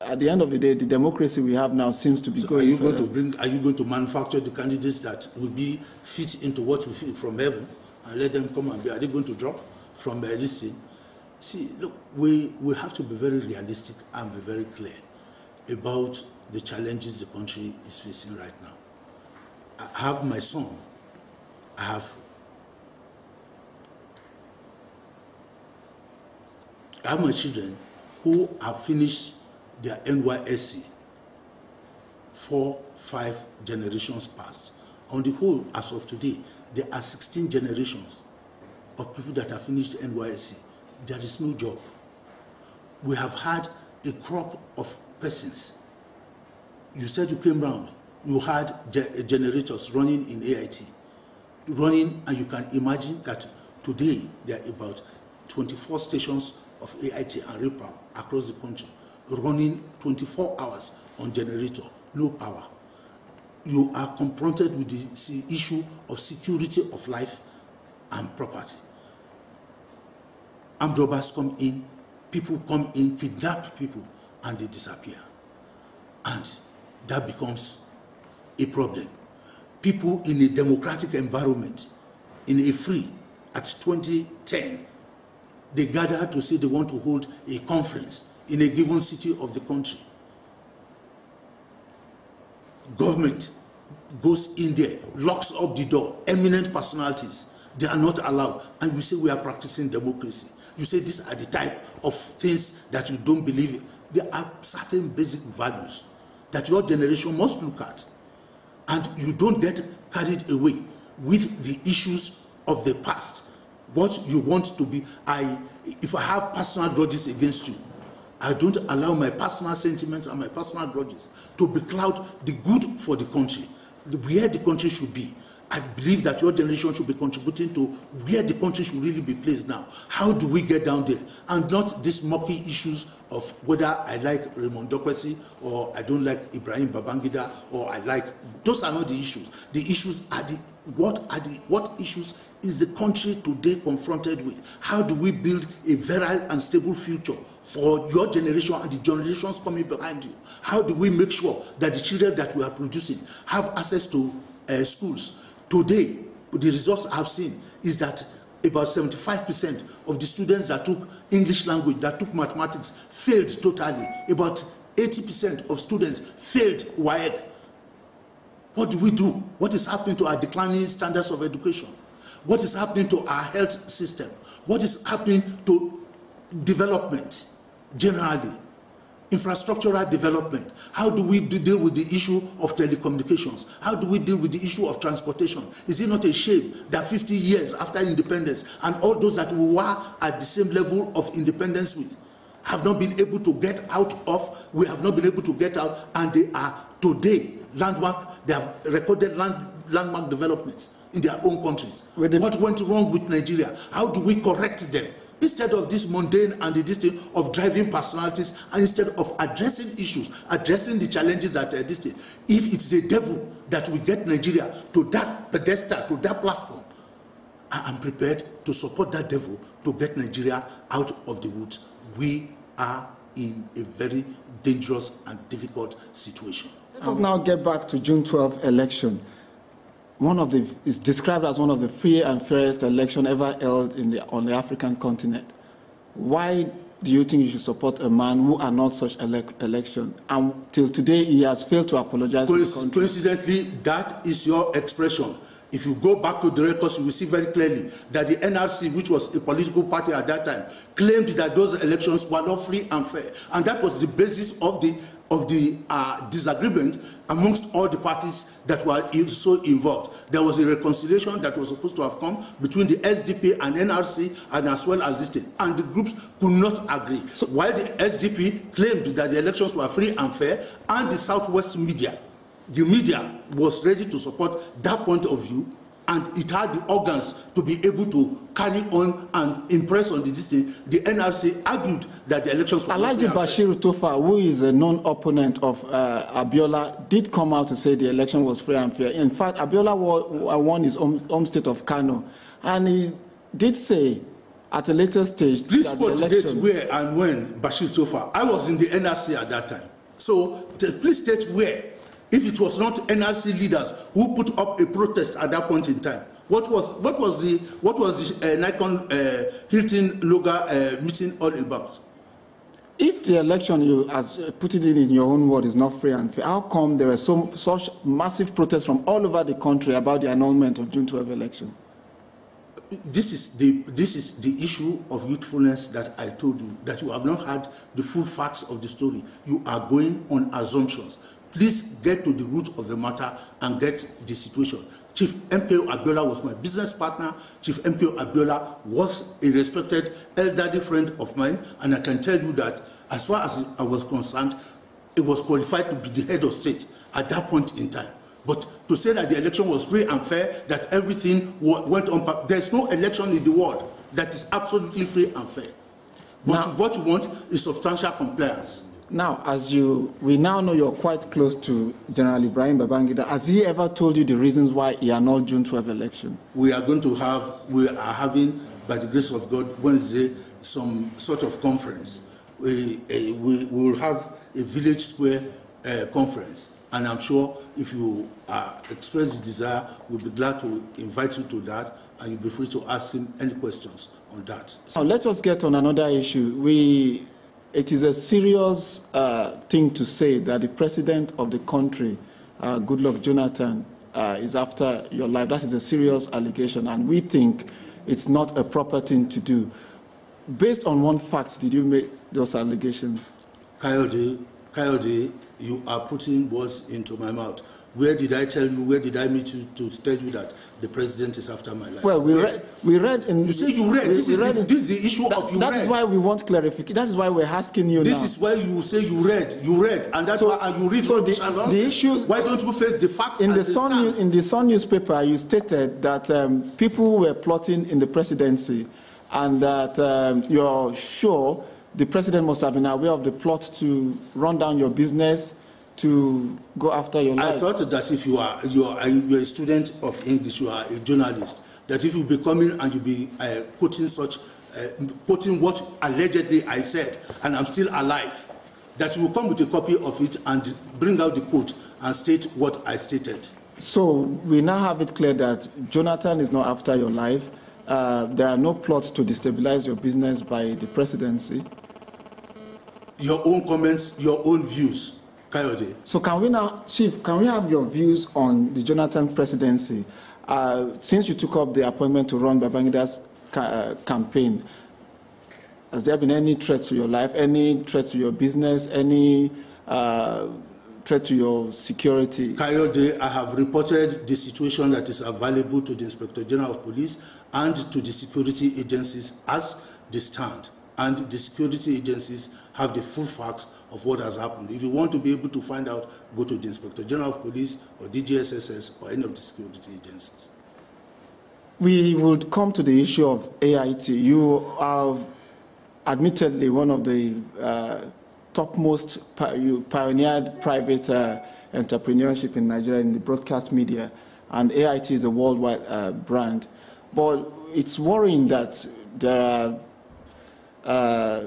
At the end of the day, the democracy we have now seems to be so going. Are you going to manufacture the candidates that will be fit into what we feel from heaven and let them come and be? Are they going to drop from this thing? See, look, we have to be very realistic and be very clear about the challenges the country is facing right now. I have my son. I have my children who have finished their NYSC 4-5 generations past. On the whole, as of today, there are 16 generations of people that have finished NYSC. There is no job. We have had a crop of persons. You said you came round, you had generators running in AIT, running, and you can imagine that today there are about 24 stations of AIT and repower across the country, running 24 hours on generator, no power. You are confronted with the issue of security of life and property. Armed robbers come in, people come in, kidnap people, and they disappear. And that becomes a problem. People in a democratic environment, in a free, at 2010, they gather to say they want to hold a conference in a given city of the country. Government goes in there, locks up the door, eminent personalities, they are not allowed, and we say we are practicing democracy. You say these are the type of things that you don't believe in. There are certain basic values that your generation must look at, and you don't get carried away with the issues of the past. What you want to be, if I have personal grudges against you, I don't allow my personal sentiments and my personal grudges to becloud the good for the country, where the country should be. I believe that your generation should be contributing to where the country should really be placed now. How do we get down there? And not these murky issues of whether I like Raymond Dokwesi or I don't like Ibrahim Babangida or I like. Those are not the issues. The issues are what issues is the country today confronted with? How do we build a virile and stable future for your generation and the generations coming behind you? How do we make sure that the children that we are producing have access to schools? Today, the results I've seen is that about 75% of the students that took English language, that took mathematics, failed totally. About 80% of students failed WAEC. What do we do? What is happening to our declining standards of education? What is happening to our health system? What is happening to development generally? Infrastructural development. How do we deal with the issue of telecommunications? How do we deal with the issue of transportation? Is it not a shame that 50 years after independence and all those that we were at the same level of independence with have not been able to get out of, we have not been able to get out, and they are today landmark, they have recorded landmark developments in their own countries. What went wrong with Nigeria? How do we correct them? Instead of this mundane and this thing of driving personalities, and instead of addressing issues, addressing the challenges that this thing, if it's a devil that will get Nigeria to that pedestal, to that platform, I am prepared to support that devil to get Nigeria out of the woods. We are in a very dangerous and difficult situation. Let us now get back to June 12th election. Is described as one of the free and fairest elections ever held on the African continent. Why do you think you should support a man who announced such election? And till today, he has failed to apologize to the country. Coincidentally, that is your expression. If you go back to the records, you will see very clearly that the NRC, which was a political party at that time, claimed that those elections were not free and fair. And that was the basis of the disagreement amongst all the parties that were so involved. There was a reconciliation that was supposed to have come between the SDP and NRC, and as well as this thing, and the groups could not agree. So while the SDP claimed that the elections were free and fair, and the Southwest media, the media was ready to support that point of view, and it had the organs to be able to carry on and impress on this thing. The NRC argued that the elections were Alhaji Bashir Tofa, who is a known opponent of Abiola, did come out to say the election was free and fair. In fact, Abiola won his home state of Kano, and he did say at a later stage. Please put the date where and when Bashir Tofa. I was in the NRC at that time. So please state where. If it was not NRC leaders who put up a protest at that point in time, what was the Nikon Hilton Noga meeting all about? If the election, you as putting it in your own word, is not free and fair, how come there were such massive protests from all over the country about the annulment of June 12 election? This is the issue of youthfulness that I told you, that you have not had the full facts of the story. You are going on assumptions. Please get to the root of the matter and get the situation. Chief MKO Abiola was my business partner. Chief MKO Abiola was a respected elderly friend of mine, and I can tell you that as far as I was concerned, it was qualified to be the head of state at that point in time. But to say that the election was free and fair, that everything went on, there's no election in the world that is absolutely free and fair. But what you want is substantial compliance. Now, we now know you're quite close to General Ibrahim Babangida. Has he ever told you the reasons why he annulled June 12 election? We are having, by the grace of God, Wednesday, some sort of conference. We will have a village square conference. And I'm sure if you express the desire, we'll be glad to invite you to that, and you'll be free to ask him any questions on that. So let us get on another issue. It is a serious thing to say that the president of the country, Goodluck Jonathan, is after your life. That is a serious allegation, and we think it's not a proper thing to do. Based on what facts did you make those allegations? Kayode, you are putting words into my mouth. Where did I tell you, where did I meet you to tell you that the president is after my life? Well, we read in... You say you read. This is the issue of you read. That is why we want clarification. That is why we're asking you this now. This is why you say you read, and that's why you read. So the issue... Why don't you face the facts in the Sun newspaper, you stated that people were plotting in the presidency, and that you're sure the president must have been aware of the plot to run down your business, to go after your life. I thought that if you are a student of English, you are a journalist, that if you be coming and you be quoting what allegedly I said, and I'm still alive, that you will come with a copy of it and bring out the quote and state what I stated. So we now have it clear that Jonathan is not after your life. There are no plots to destabilize your business by the presidency. Your own comments, your own views. Kayode. So can we now, Chief, can we have your views on the Jonathan presidency? Since you took up the appointment to run Babangida's campaign, has there been any threat to your life, any threat to your business, any threat to your security? Kayode, I have reported the situation that is available to the Inspector General of Police and to the security agencies as they stand. And the security agencies have the full facts of what has happened. If you want to be able to find out, go to the Inspector General of Police or DGSSS or any of the security agencies. We would come to the issue of AIT. You are admittedly one of the topmost, you pioneered private entrepreneurship in Nigeria in the broadcast media, and AIT is a worldwide brand. But it's worrying that there are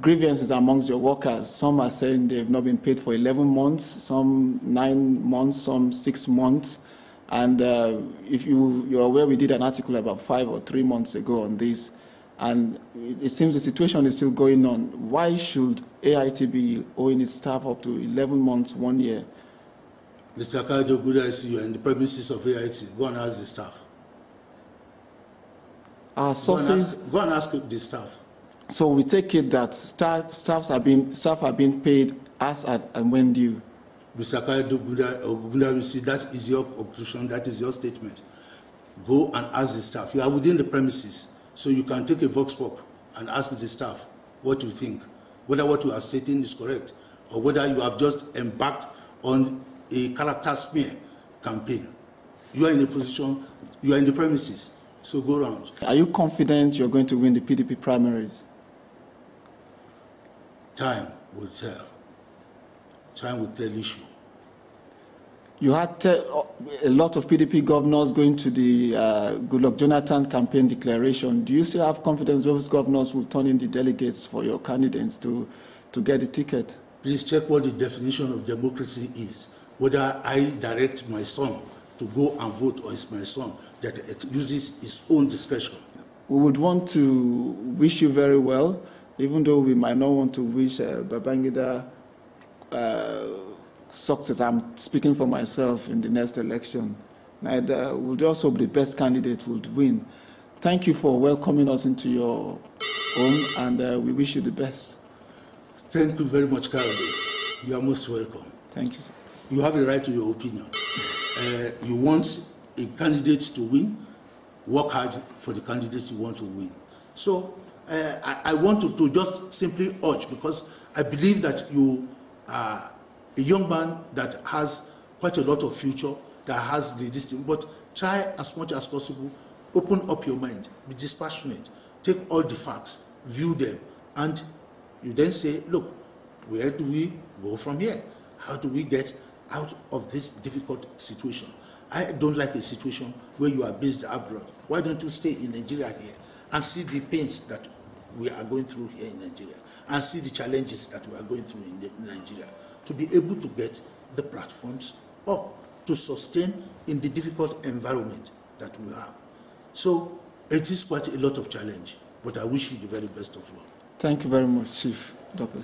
grievances amongst your workers. Some are saying they've not been paid for 11 months, some 9 months, some 6 months. And if you're aware, we did an article about 5 or 3 months ago on this. And it seems the situation is still going on. Why should AIT be owing its staff up to 11 months, 1 year? Mr. Kayode, good I see you in the premises of AIT. Go and ask the staff. Our sources... Go and ask the staff. So we take it that staff are being paid as and when due. Mr. Kayode, you see, that is your conclusion, that is your statement. Go and ask the staff. You are within the premises, so you can take a vox pop and ask the staff what you think, whether what you are stating is correct, or whether you have just embarked on a character smear campaign. You are in a position, you are in the premises, so go round. Are you confident you're going to win the PDP primaries? Time will tell. Time will clearly show. You had a lot of PDP governors going to the Goodluck Jonathan campaign declaration. Do you still have confidence those governors will turn in the delegates for your candidates to get the ticket? Please check what the definition of democracy is. Whether I direct my son to go and vote, or it's my son that uses his own discretion. We would want to wish you very well, even though we might not want to wish Babangida success. I'm speaking for myself in the next election. We'll just hope the best candidate would win. Thank you for welcoming us into your home, and we wish you the best. Thank you very much, Kayode. You are most welcome. Thank you, sir. You have a right to your opinion. You want a candidate to win, work hard for the candidate you want to win. So I want to just simply urge, because I believe that you are a young man that has quite a lot of future, that has this thing, but try as much as possible, open up your mind, be dispassionate, take all the facts, view them, and you then say, look, where do we go from here? How do we get out of this difficult situation? I don't like a situation where you are based abroad. Why don't you stay in Nigeria here and see the pains that we are going through here in Nigeria, and see the challenges that we are going through in Nigeria, to be able to get the platforms up to sustain in the difficult environment that we have. So it is quite a lot of challenge, but I wish you the very best of luck. Thank you very much, Chief Dr.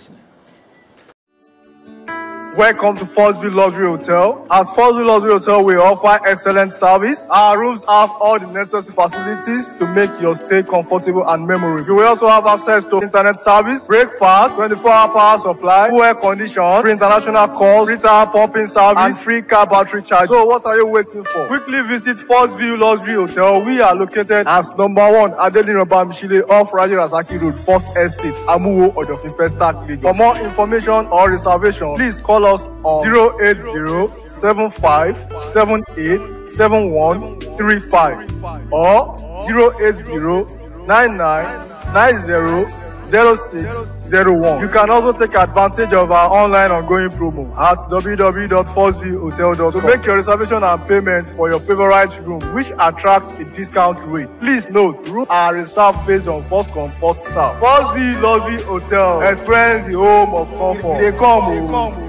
Welcome to Forestville Luxury Hotel. At Forestville Luxury Hotel, we offer excellent service. Our rooms have all the necessary facilities to make your stay comfortable and memorable. You will also have access to internet service, breakfast, 24-hour power supply, full air condition, free international calls, free tire pumping service, and free car battery charge. So what are you waiting for? Quickly visit Forestville Luxury Hotel. We are located at #1 Adeline Bamishile off Raji Rasaki Road, First Estate, Amuwo, Odofin Festac, Lagos. For more information or reservation, please call us on 08075787135 or 08099900601. You can also take advantage of our online ongoing promo at www.forestvillehotel.com to make your reservation and payment for your favorite room, which attracts a discount rate. Please note, rooms are reserved based on first come, first serve. Forestville Luxury Hotel. Experience the home of comfort. They come.